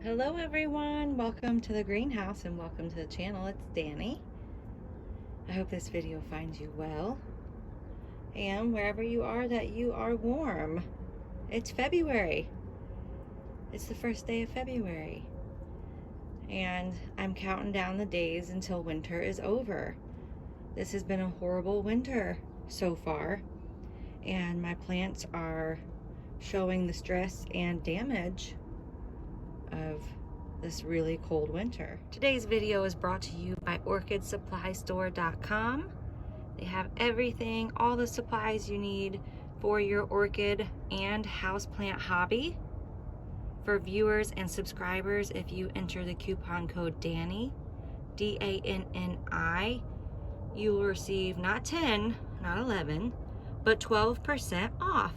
Hello everyone, welcome to the greenhouse and welcome to the channel. It's Danny. I hope this video finds you well and wherever you are that you are warm. It's February. It's the first day of February and I'm counting down the days until winter is over. This has been a horrible winter so far and my plants are showing the stress and damage of this really cold winter. Today's video is brought to you by orchidsupply.store.com. They have everything, all the supplies you need for your orchid and houseplant hobby. For viewers and subscribers, if you enter the coupon code DANNI, D-A-N-N-I, you will receive not 10, not 11, but 12% off.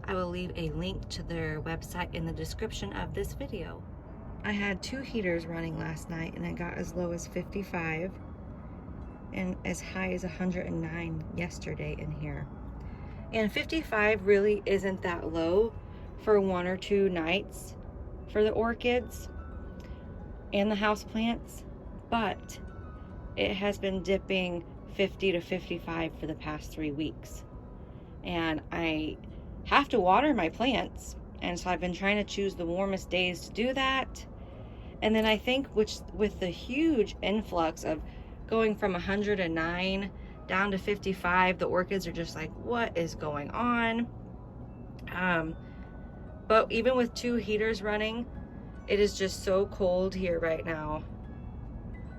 I will leave a link to their website in the description of this video. I had 2 heaters running last night and it got as low as 55 and as high as 109 yesterday in here. And 55 really isn't that low for 1 or 2 nights for the orchids and the houseplants, but it has been dipping 50 to 55 for the past 3 weeks. And I have to water my plants, and so I've been trying to choose the warmest days to do that. And then I think with the huge influx of going from 109 down to 55, the orchids are just like, what is going on? But even with 2 heaters running, it is just so cold here right now.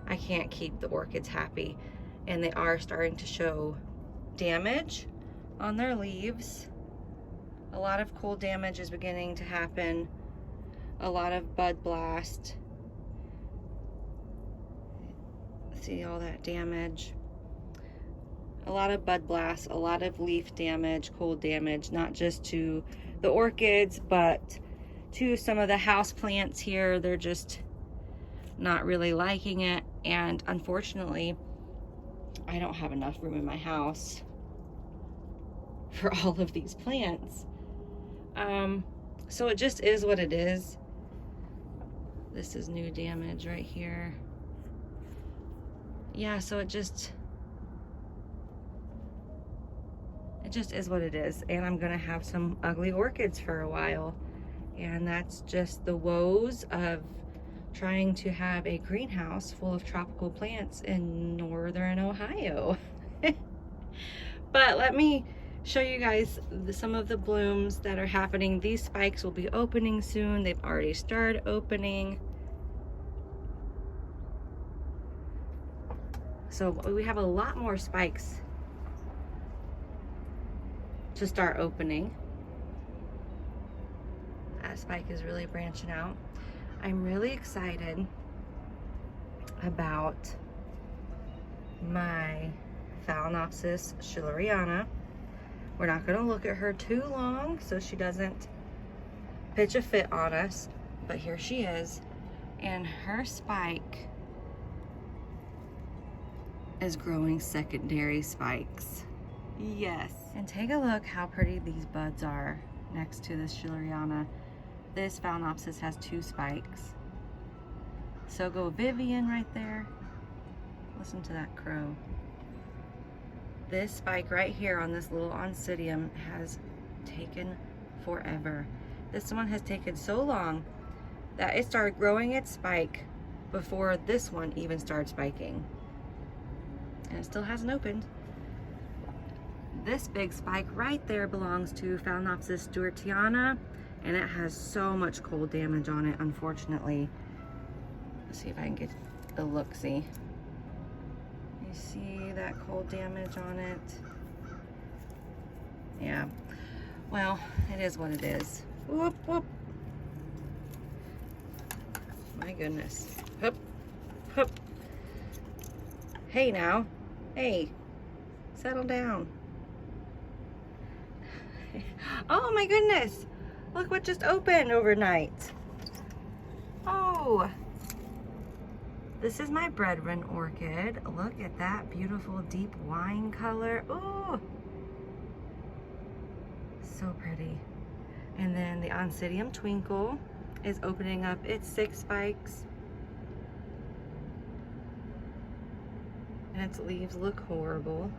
I can't keep the orchids happy, and they are starting to show damage on their leaves. A lot of cold damage is beginning to happen. A lot of bud blast. See all that damage. A lot of bud blast, a lot of leaf damage, cold damage, not just to the orchids, but to some of the house plants here. They're just not really liking it. And unfortunately, I don't have enough room in my house for all of these plants. So it just is what it is. This is new damage right here. Yeah, so it just is what it is. And I'm gonna have some ugly orchids for a while. And that's just the woes of trying to have a greenhouse full of tropical plants in northern Ohio. But let me show you guys some of the blooms that are happening. These spikes will be opening soon. They've already started opening. So we have a lot more spikes to start opening. That spike is really branching out. I'm really excited about my Phalaenopsis Shilariana. We're not going to look at her too long so she doesn't pitch a fit on us, but here she is, and her spike is growing secondary spikes. Yes. And take a look how pretty these buds are next to this Shilariana. This Phalaenopsis has 2 spikes. So go Vivian right there. Listen to that crow. This spike right here on this little oncidium has taken forever. This one has taken so long that it started growing its spike before this one even started spiking. And it still hasn't opened. This big spike right there belongs to Phalaenopsis Shilariana, and it has so much cold damage on it, unfortunately. Let's see if I can get a look-see. You see that cold damage on it? Yeah. Well, it is what it is. Whoop, whoop. My goodness. Hup, hup. Hey now. Hey. Settle down. Oh my goodness. Look what just opened overnight. Oh. This is my brethren orchid. Look at that beautiful deep wine color. Oh, so pretty. And then the Oncidium Twinkle. is opening up its 6 spikes. And its leaves look horrible.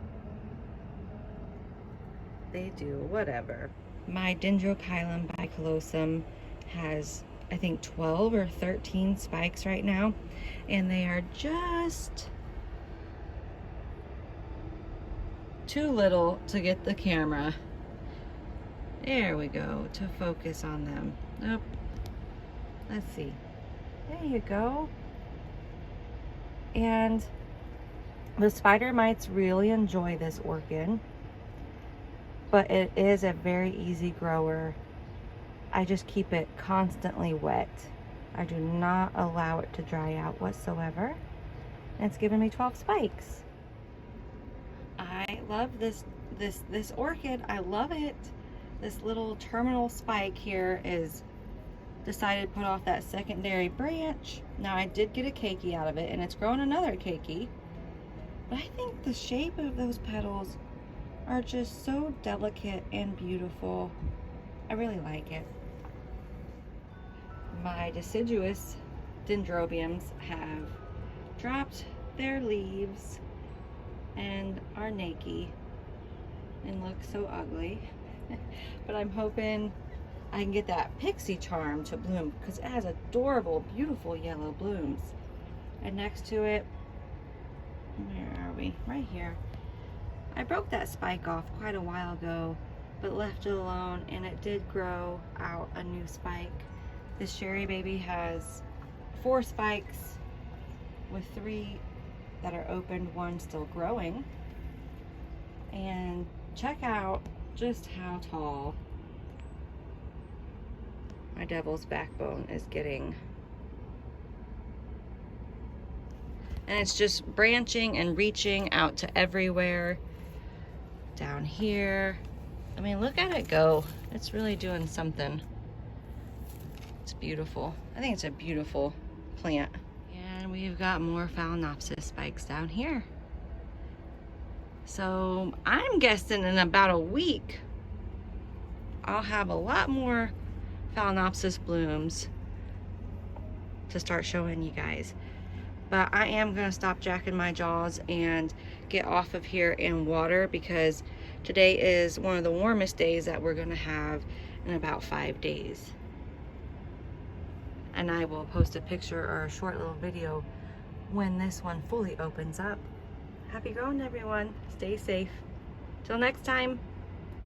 They do, whatever. My Dendrocylum bicolosum has, I think, 12 or 13 spikes right now, and they are just too little to get the camera, there we go, to focus on them. Nope. Let's see. There you go. And the spider mites really enjoy this orchid, but it is a very easy grower. I just keep it constantly wet. I do not allow it to dry out whatsoever. And it's given me 12 spikes. I love this orchid. I love it. This little terminal spike here is decided to put off that secondary branch. Now I did get a keiki out of it, and it's grown another keiki. But I think the shape of those petals are just so delicate and beautiful. I really like it. My Deciduous Dendrobiums have dropped their leaves and are naked and look so ugly. But I'm hoping I can get that pixie charm to bloom, because it has adorable, beautiful yellow blooms. And next to it, where are we? Right here. I broke that spike off quite a while ago, but left it alone, and it did grow out a new spike. This cherry baby has 4 spikes with 3 that are opened, 1 still growing. And check out just how tall my devil's backbone is getting. And it's just branching and reaching out to everywhere. Down here. I mean, look at it go. It's really doing something. It's beautiful. I think it's a beautiful plant. And we've got more Phalaenopsis spikes down here. So I'm guessing in about a week, I'll have a lot more Phalaenopsis blooms to start showing you guys. But I am gonna stop jacking my jaws and get off of here and water, because today is one of the warmest days that we're gonna have in about 5 days. And I will post a picture or a short little video when this one fully opens up. Happy growing, everyone. Stay safe. Till next time.